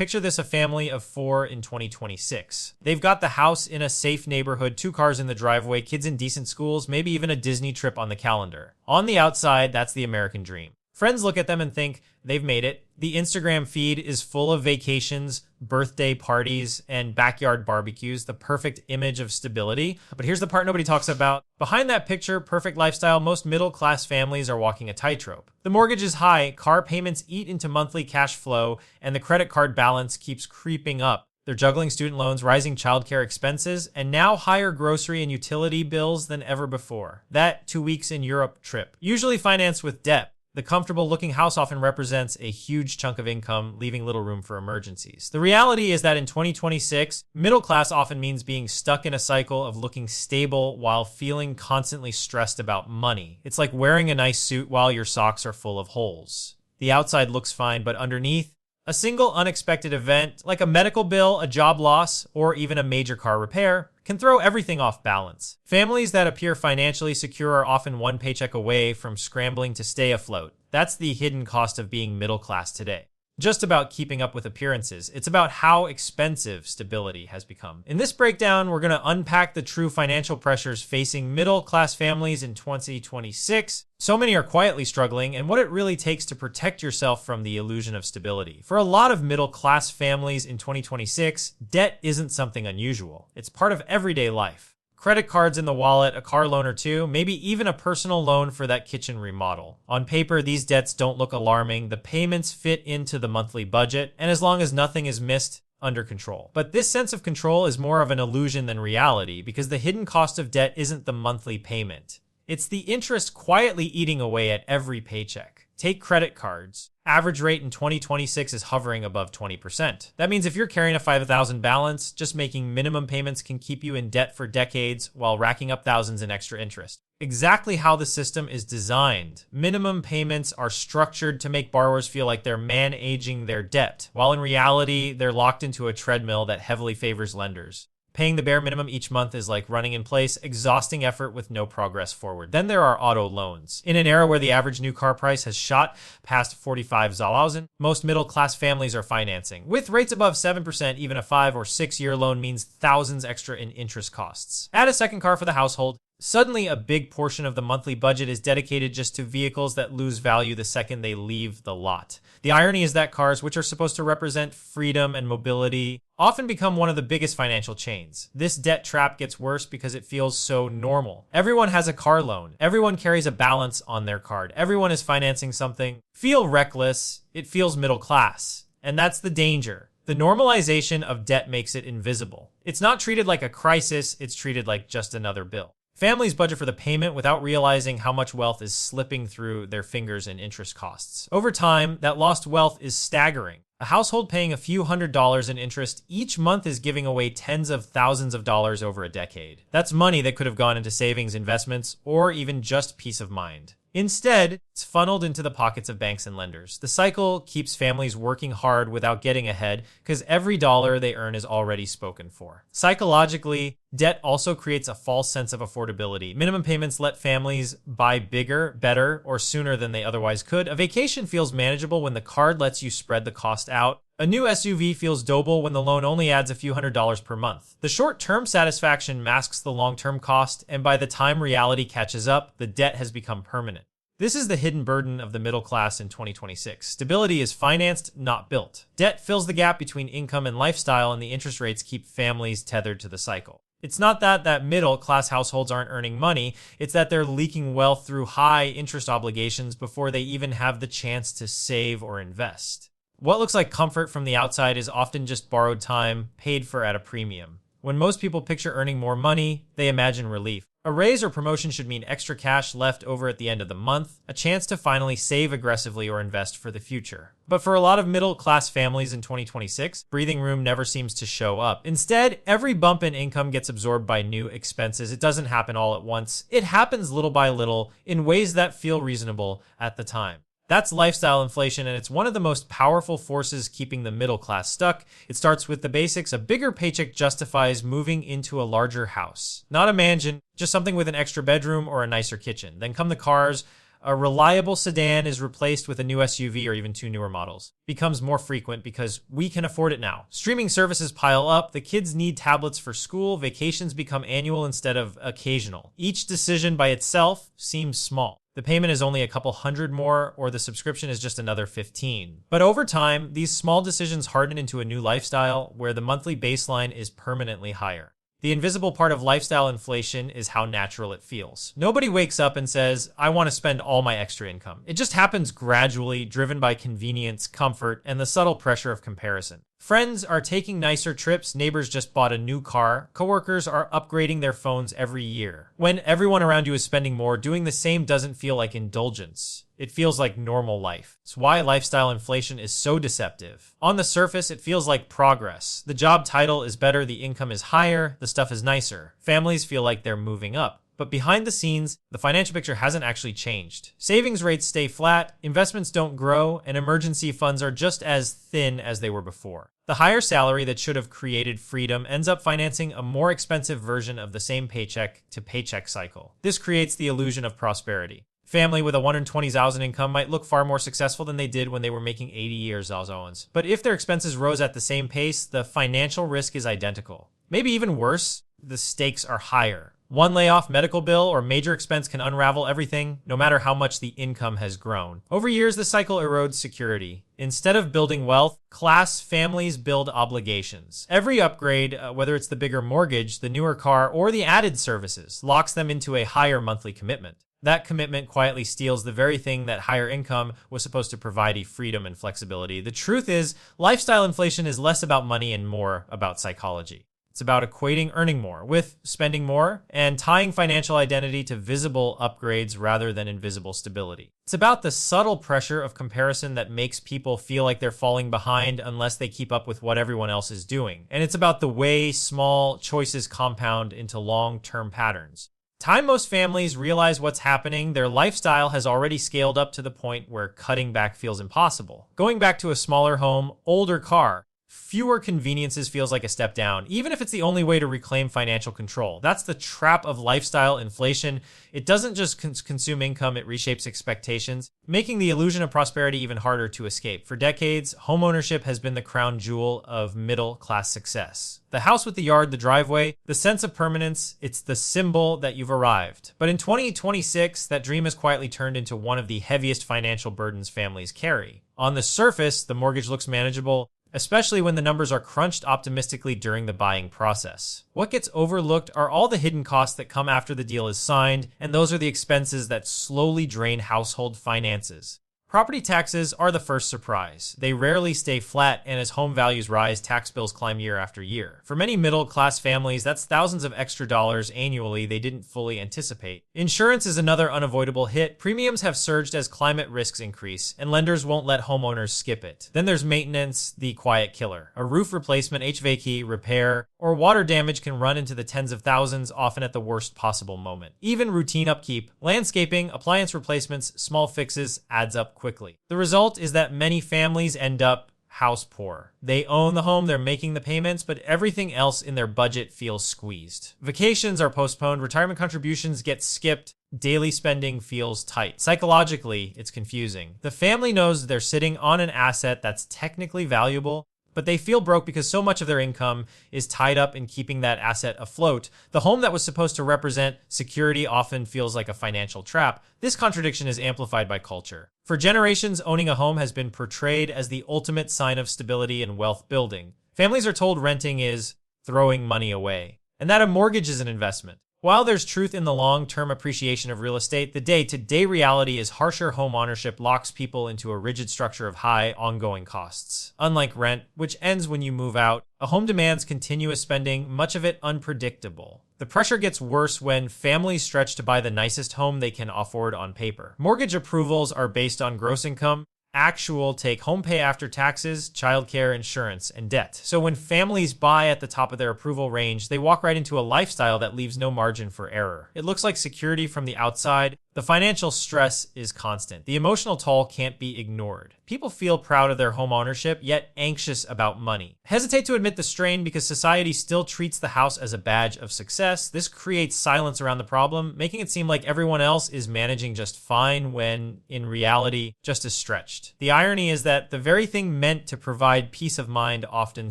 Picture this: a family of 4 in 2026. They've got the house in a safe neighborhood, 2 cars in the driveway, kids in decent schools, maybe even a Disney trip on the calendar. On the outside, that's the American dream. Friends look at them and think they've made it. The Instagram feed is full of vacations, birthday parties, and backyard barbecues, the perfect image of stability. But here's the part nobody talks about. Behind that picture, perfect lifestyle, most middle-class families are walking a tightrope. The mortgage is high, car payments eat into monthly cash flow, and the credit card balance keeps creeping up. They're juggling student loans, rising childcare expenses, and now higher grocery and utility bills than ever before. That 2 weeks in Europe trip, usually financed with debt. The comfortable-looking house often represents a huge chunk of income, leaving little room for emergencies. The reality is that in 2026, middle class often means being stuck in a cycle of looking stable while feeling constantly stressed about money. It's like wearing a nice suit while your socks are full of holes. The outside looks fine, but underneath, a single unexpected event, like a medical bill, a job loss, or even a major car repair, can throw everything off balance. Families that appear financially secure are often one paycheck away from scrambling to stay afloat. That's the hidden cost of being middle class today. Just about keeping up with appearances. It's about how expensive stability has become. In this breakdown, we're going to unpack the true financial pressures facing middle-class families in 2026. So many are quietly struggling, and what it really takes to protect yourself from the illusion of stability. For a lot of middle-class families in 2026, debt isn't something unusual. It's part of everyday life. Credit cards in the wallet, a car loan or two, maybe even a personal loan for that kitchen remodel. On paper, these debts don't look alarming. The payments fit into the monthly budget, and as long as nothing is missed, under control. But this sense of control is more of an illusion than reality, because the hidden cost of debt isn't the monthly payment. It's the interest quietly eating away at every paycheck. Take credit cards. Average rate in 2026 is hovering above 20%. That means if you're carrying a $5,000 balance, just making minimum payments can keep you in debt for decades while racking up thousands in extra interest. Exactly how the system is designed. Minimum payments are structured to make borrowers feel like they're managing their debt, while in reality, they're locked into a treadmill that heavily favors lenders. Paying the bare minimum each month is like running in place, exhausting effort with no progress forward. Then there are auto loans. In an era where the average new car price has shot past 45,000, most middle-class families are financing. With rates above 7%, even a 5 or 6 year loan means thousands extra in interest costs. Add a second car for the household. Suddenly, a big portion of the monthly budget is dedicated just to vehicles that lose value the second they leave the lot. The irony is that cars, which are supposed to represent freedom and mobility, often become one of the biggest financial chains. This debt trap gets worse because it feels so normal. Everyone has a car loan. Everyone carries a balance on their card. Everyone is financing something. Feel reckless. It feels middle class. And that's the danger. The normalization of debt makes it invisible. It's not treated like a crisis. It's treated like just another bill. Families budget for the payment without realizing how much wealth is slipping through their fingers in interest costs. Over time, that lost wealth is staggering. A household paying a few $100s in interest each month is giving away tens of thousands of dollars over a decade. That's money that could have gone into savings, investments, or even just peace of mind. Instead, it's funneled into the pockets of banks and lenders. The cycle keeps families working hard without getting ahead because every dollar they earn is already spoken for. Psychologically, debt also creates a false sense of affordability. Minimum payments let families buy bigger, better, or sooner than they otherwise could. A vacation feels manageable when the card lets you spread the cost out. A new SUV feels doable when the loan only adds a few $100s per month. The short-term satisfaction masks the long-term cost, and by the time reality catches up, the debt has become permanent. This is the hidden burden of the middle class in 2026. Stability is financed, not built. Debt fills the gap between income and lifestyle, and the interest rates keep families tethered to the cycle. It's not that middle-class households aren't earning money, it's that they're leaking wealth through high interest obligations before they even have the chance to save or invest. What looks like comfort from the outside is often just borrowed time, paid for at a premium. When most people picture earning more money, they imagine relief. A raise or promotion should mean extra cash left over at the end of the month, a chance to finally save aggressively or invest for the future. But for a lot of middle-class families in 2026, breathing room never seems to show up. Instead, every bump in income gets absorbed by new expenses. It doesn't happen all at once. It happens little by little in ways that feel reasonable at the time. That's lifestyle inflation, and it's one of the most powerful forces keeping the middle class stuck. It starts with the basics. A bigger paycheck justifies moving into a larger house. Not a mansion, just something with an extra bedroom or a nicer kitchen. Then come the cars, A reliable sedan is replaced with a new SUV or even two newer models. Becomes more frequent because we can afford it now. Streaming services pile up, the kids need tablets for school, vacations become annual instead of occasional. Each decision by itself seems small. The payment is only a couple hundred more, or the subscription is just another 15. But over time, these small decisions harden into a new lifestyle where the monthly baseline is permanently higher. The invisible part of lifestyle inflation is how natural it feels. Nobody wakes up and says, I want to spend all my extra income. It just happens gradually, driven by convenience, comfort, and the subtle pressure of comparison. Friends are taking nicer trips, neighbors just bought a new car, coworkers are upgrading their phones every year. When everyone around you is spending more, doing the same doesn't feel like indulgence. It feels like normal life. It's why lifestyle inflation is so deceptive. On the surface, it feels like progress. The job title is better, the income is higher, the stuff is nicer. Families feel like they're moving up. But behind the scenes, the financial picture hasn't actually changed. Savings rates stay flat, investments don't grow, and emergency funds are just as thin as they were before. The higher salary that should have created freedom ends up financing a more expensive version of the same paycheck to paycheck cycle. This creates the illusion of prosperity. Family with a 120,000 income might look far more successful than they did when they were making 80 years owns. But if their expenses rose at the same pace, the financial risk is identical. Maybe even worse, the stakes are higher. One layoff, medical bill, or major expense can unravel everything, no matter how much the income has grown. Over years, the cycle erodes security. Instead of building wealth, class families build obligations. Every upgrade, whether it's the bigger mortgage, the newer car, or the added services, locks them into a higher monthly commitment. That commitment quietly steals the very thing that higher income was supposed to provide: freedom and flexibility. The truth is, lifestyle inflation is less about money and more about psychology. It's about equating earning more with spending more and tying financial identity to visible upgrades rather than invisible stability. It's about the subtle pressure of comparison that makes people feel like they're falling behind unless they keep up with what everyone else is doing. And it's about the way small choices compound into long-term patterns. Time most families realize what's happening, their lifestyle has already scaled up to the point where cutting back feels impossible. Going back to a smaller home, older car, fewer conveniences feels like a step down, even if it's the only way to reclaim financial control. That's the trap of lifestyle inflation. It doesn't just consume income, it reshapes expectations, making the illusion of prosperity even harder to escape. For decades, homeownership has been the crown jewel of middle-class success. The house with the yard, the driveway, the sense of permanence, it's the symbol that you've arrived. But in 2026, that dream has quietly turned into one of the heaviest financial burdens families carry. On the surface, the mortgage looks manageable, especially when the numbers are crunched optimistically during the buying process. What gets overlooked are all the hidden costs that come after the deal is signed, and those are the expenses that slowly drain household finances. Property taxes are the first surprise. They rarely stay flat, and as home values rise, tax bills climb year after year. For many middle-class families, that's thousands of extra dollars annually they didn't fully anticipate. Insurance is another unavoidable hit. Premiums have surged as climate risks increase, and lenders won't let homeowners skip it. Then there's maintenance, the quiet killer. A roof replacement, HVAC, repair, or water damage can run into the tens of thousands, often at the worst possible moment. Even routine upkeep, landscaping, appliance replacements, small fixes adds up quickly. The result is that many families end up house poor. They own the home, they're making the payments, but everything else in their budget feels squeezed. Vacations are postponed, retirement contributions get skipped, daily spending feels tight. Psychologically, it's confusing. The family knows they're sitting on an asset that's technically valuable, but they feel broke because so much of their income is tied up in keeping that asset afloat. The home that was supposed to represent security often feels like a financial trap. This contradiction is amplified by culture. For generations, owning a home has been portrayed as the ultimate sign of stability and wealth building. Families are told renting is throwing money away, and that a mortgage is an investment. While there's truth in the long-term appreciation of real estate, the day-to-day reality is harsher home ownership locks people into a rigid structure of high, ongoing costs. Unlike rent, which ends when you move out, a home demands continuous spending, much of it unpredictable. The pressure gets worse when families stretch to buy the nicest home they can afford on paper. Mortgage approvals are based on gross income, actual take-home pay after taxes, childcare, insurance, and debt. So when families buy at the top of their approval range, they walk right into a lifestyle that leaves no margin for error. It looks like security from the outside, The financial stress is constant. The emotional toll can't be ignored. People feel proud of their home ownership, yet anxious about money. Hesitate to admit the strain because society still treats the house as a badge of success. This creates silence around the problem, making it seem like everyone else is managing just fine when, in reality, just as stretched. The irony is that the very thing meant to provide peace of mind often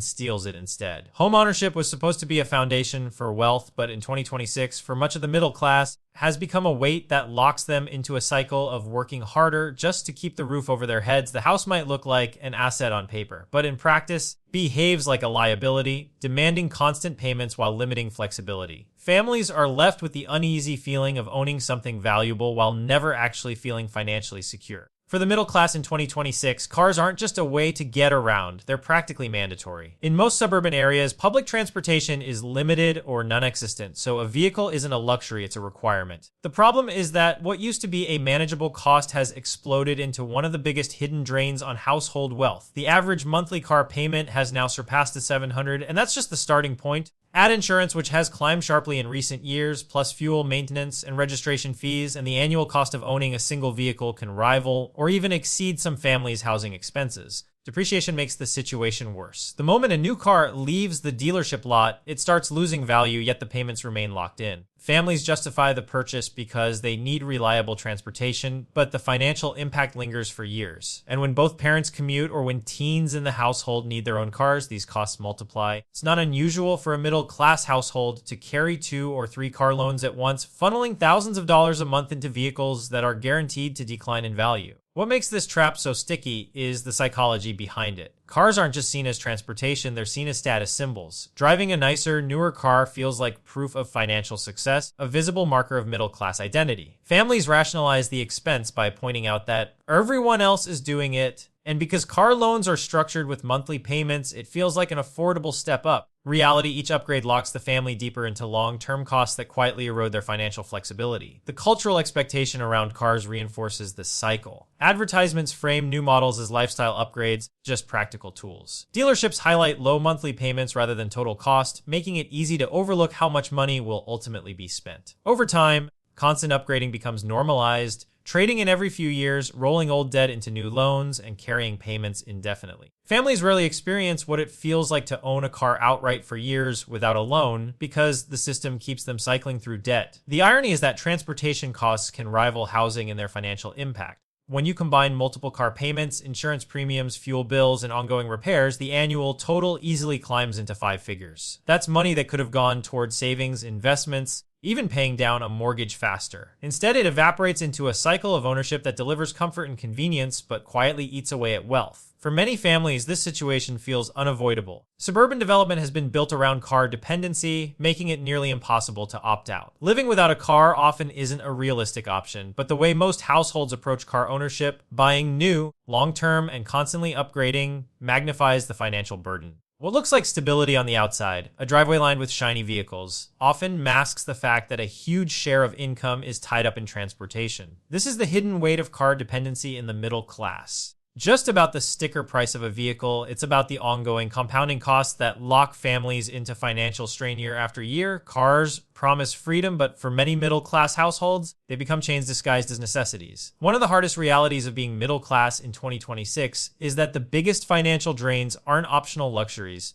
steals it instead. Home ownership was supposed to be a foundation for wealth, but in 2026, for much of the middle class, has become a weight that locks them into a cycle of working harder just to keep the roof over their heads. The house might look like an asset on paper, but in practice, behaves like a liability, demanding constant payments while limiting flexibility. Families are left with the uneasy feeling of owning something valuable while never actually feeling financially secure. For the middle class in 2026, cars aren't just a way to get around, they're practically mandatory. In most suburban areas, public transportation is limited or non-existent, so a vehicle isn't a luxury, it's a requirement. The problem is that what used to be a manageable cost has exploded into one of the biggest hidden drains on household wealth. The average monthly car payment has now surpassed the $700, and that's just the starting point. Add insurance, which has climbed sharply in recent years, plus fuel, maintenance, and registration fees, and the annual cost of owning a single vehicle can rival or even exceed some families' housing expenses. Depreciation makes the situation worse. The moment a new car leaves the dealership lot, it starts losing value, yet the payments remain locked in. Families justify the purchase because they need reliable transportation, but the financial impact lingers for years. And when both parents commute or when teens in the household need their own cars, these costs multiply. It's not unusual for a middle-class household to carry 2 or 3 car loans at once, funneling thousands of dollars a month into vehicles that are guaranteed to decline in value. What makes this trap so sticky is the psychology behind it. Cars aren't just seen as transportation, they're seen as status symbols. Driving a nicer, newer car feels like proof of financial success, a visible marker of middle-class identity. Families rationalize the expense by pointing out that everyone else is doing it, and because car loans are structured with monthly payments, it feels like an affordable step up. Reality, each upgrade locks the family deeper into long-term costs that quietly erode their financial flexibility. The cultural expectation around cars reinforces this cycle. Advertisements frame new models as lifestyle upgrades, just practical tools. Dealerships highlight low monthly payments rather than total cost, making it easy to overlook how much money will ultimately be spent. Over time, constant upgrading becomes normalized, trading in every few years, rolling old debt into new loans, and carrying payments indefinitely. Families rarely experience what it feels like to own a car outright for years without a loan because the system keeps them cycling through debt. The irony is that transportation costs can rival housing in their financial impact. When you combine multiple car payments, insurance premiums, fuel bills, and ongoing repairs, the annual total easily climbs into 5 figures. That's money that could have gone towards savings, investments, even paying down a mortgage faster. Instead, it evaporates into a cycle of ownership that delivers comfort and convenience, but quietly eats away at wealth. For many families, this situation feels unavoidable. Suburban development has been built around car dependency, making it nearly impossible to opt out. Living without a car often isn't a realistic option, but the way most households approach car ownership, buying new, long-term, and constantly upgrading, magnifies the financial burden. What looks like stability on the outside, a driveway lined with shiny vehicles, often masks the fact that a huge share of income is tied up in transportation. This is the hidden weight of car dependency in the middle class. Just about the sticker price of a vehicle, it's about the ongoing compounding costs that lock families into financial strain year after year. Cars promise freedom, but for many middle-class households, they become chains disguised as necessities. One of the hardest realities of being middle class in 2026 is that the biggest financial drains aren't optional luxuries.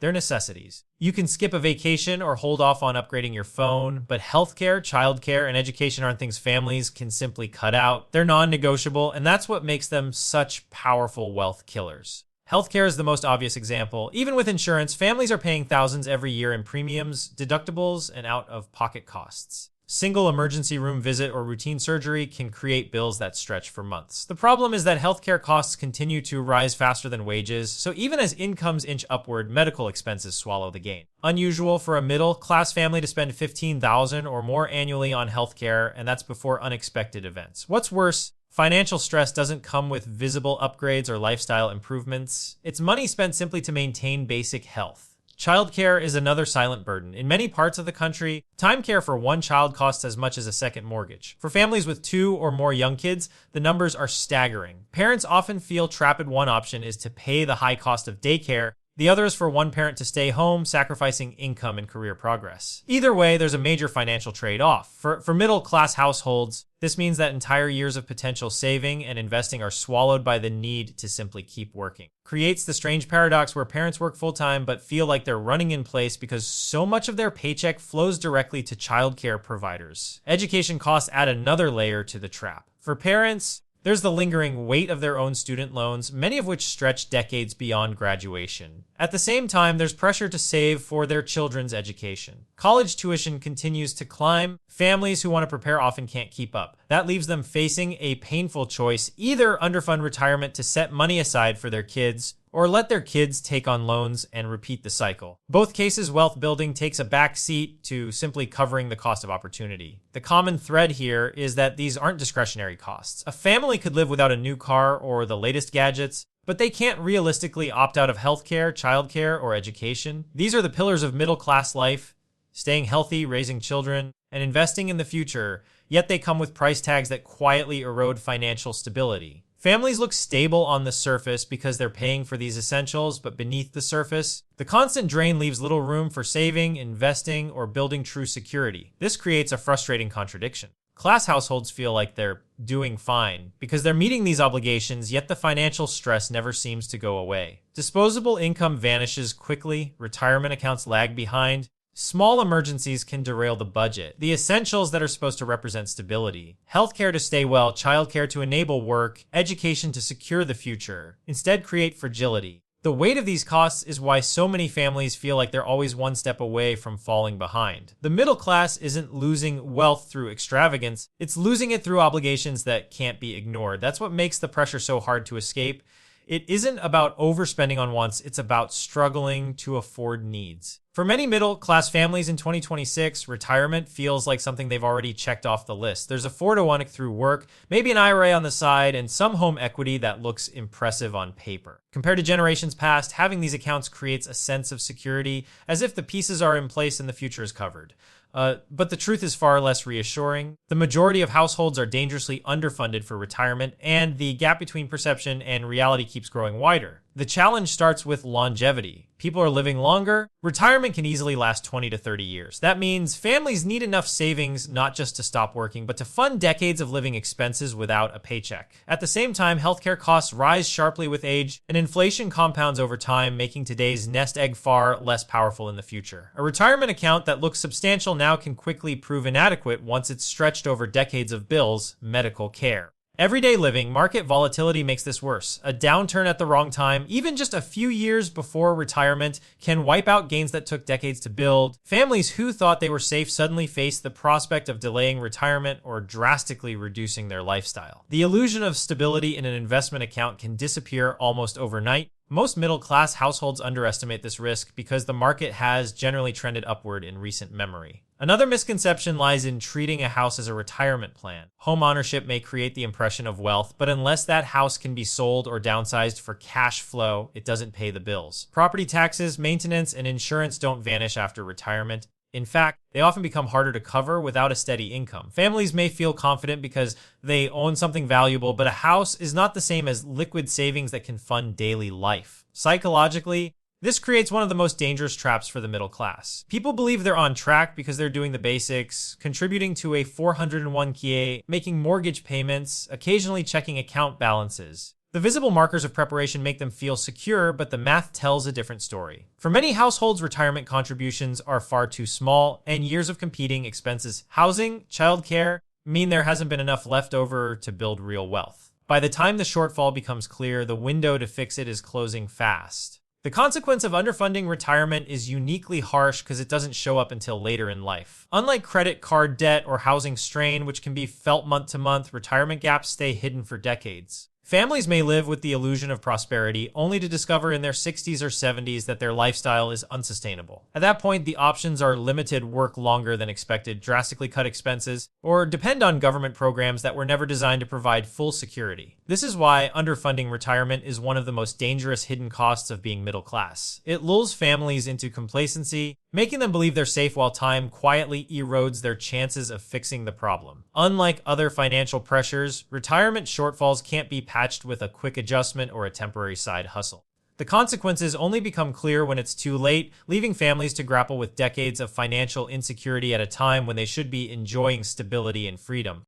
They're necessities. You can skip a vacation or hold off on upgrading your phone, but healthcare, childcare, and education aren't things families can simply cut out. They're non-negotiable, and that's what makes them such powerful wealth killers. Healthcare is the most obvious example. Even with insurance, families are paying thousands every year in premiums, deductibles, and out-of-pocket costs. Single emergency room visit or routine surgery can create bills that stretch for months. The problem is that healthcare costs continue to rise faster than wages, so even as incomes inch upward, medical expenses swallow the gain. Unusual for a middle-class family to spend $15,000 or more annually on healthcare, and that's before unexpected events. What's worse, financial stress doesn't come with visible upgrades or lifestyle improvements. It's money spent simply to maintain basic health. Childcare is another silent burden. In many parts of the country, time care for one child costs as much as a second mortgage. For families with 2 or more young kids, the numbers are staggering. Parents often feel trapped. One option is to pay the high cost of daycare, The other is for one parent to stay home, sacrificing income and career progress. Either way, there's a major financial trade-off. For middle-class households, this means that entire years of potential saving and investing are swallowed by the need to simply keep working. Creates the strange paradox where parents work full-time but feel like they're running in place because so much of their paycheck flows directly to childcare providers. Education costs add another layer to the trap. For parents, there's the lingering weight of their own student loans, many of which stretch decades beyond graduation. At the same time, there's pressure to save for their children's education. College tuition continues to climb. Families who want to prepare often can't keep up. That leaves them facing a painful choice: either underfund retirement to set money aside for their kids, or let their kids take on loans and repeat the cycle. Both cases, wealth building takes a back seat to simply covering the cost of opportunity. The common thread here is that these aren't discretionary costs. A family could live without a new car or the latest gadgets, but they can't realistically opt out of healthcare, childcare, or education. These are the pillars of middle-class life: staying healthy, raising children, and investing in the future, yet they come with price tags that quietly erode financial stability. Families look stable on the surface because they're paying for these essentials, but beneath the surface, the constant drain leaves little room for saving, investing, or building true security. This creates a frustrating contradiction. Class households feel like they're doing fine because they're meeting these obligations, yet the financial stress never seems to go away. Disposable income vanishes quickly, retirement accounts lag behind. Small emergencies can derail the budget. The essentials that are supposed to represent stability: healthcare to stay well, childcare to enable work, education to secure the future, instead create fragility. The weight of these costs is why so many families feel like they're always one step away from falling behind. The middle class isn't losing wealth through extravagance, it's losing it through obligations that can't be ignored. That's what makes the pressure so hard to escape. It isn't about overspending on wants, it's about struggling to afford needs. For many middle-class families in 2026, retirement feels like something they've already checked off the list. There's a 4-to-1 through work, maybe an IRA on the side, and some home equity that looks impressive on paper. Compared to generations past, having these accounts creates a sense of security, as if the pieces are in place and the future is covered. But the truth is far less reassuring. The majority of households are dangerously underfunded for retirement, and the gap between perception and reality keeps growing wider. The challenge starts with longevity. People are living longer. Retirement can easily last 20 to 30 years. That means families need enough savings not just to stop working, but to fund decades of living expenses without a paycheck. At the same time, healthcare costs rise sharply with age, and inflation compounds over time, making today's nest egg far less powerful in the future. A retirement account that looks substantial now can quickly prove inadequate once it's stretched over decades of bills, medical care. Everyday living, market volatility makes this worse. A downturn at the wrong time, even just a few years before retirement, can wipe out gains that took decades to build. Families who thought they were safe suddenly face the prospect of delaying retirement or drastically reducing their lifestyle. The illusion of stability in an investment account can disappear almost overnight. Most middle-class households underestimate this risk because the market has generally trended upward in recent memory. Another misconception lies in treating a house as a retirement plan. Home ownership may create the impression of wealth, but unless that house can be sold or downsized for cash flow, it doesn't pay the bills. Property taxes, maintenance, and insurance don't vanish after retirement. In fact, they often become harder to cover without a steady income. Families may feel confident because they own something valuable, but a house is not the same as liquid savings that can fund daily life. Psychologically, this creates one of the most dangerous traps for the middle class. People believe they're on track because they're doing the basics, contributing to a 401k, making mortgage payments, occasionally checking account balances. The visible markers of preparation make them feel secure, but the math tells a different story. For many households, retirement contributions are far too small, and years of competing expenses, housing, childcare, mean there hasn't been enough left over to build real wealth. By the time the shortfall becomes clear, the window to fix it is closing fast. The consequence of underfunding retirement is uniquely harsh because it doesn't show up until later in life. Unlike credit card debt or housing strain, which can be felt month to month, retirement gaps stay hidden for decades. Families may live with the illusion of prosperity only to discover in their 60s or 70s that their lifestyle is unsustainable. At that point, the options are limited, work longer than expected, drastically cut expenses, or depend on government programs that were never designed to provide full security. This is why underfunding retirement is one of the most dangerous hidden costs of being middle class. It lulls families into complacency, making them believe they're safe while time quietly erodes their chances of fixing the problem. Unlike other financial pressures, retirement shortfalls can't be patched with a quick adjustment or a temporary side hustle. The consequences only become clear when it's too late, leaving families to grapple with decades of financial insecurity at a time when they should be enjoying stability and freedom.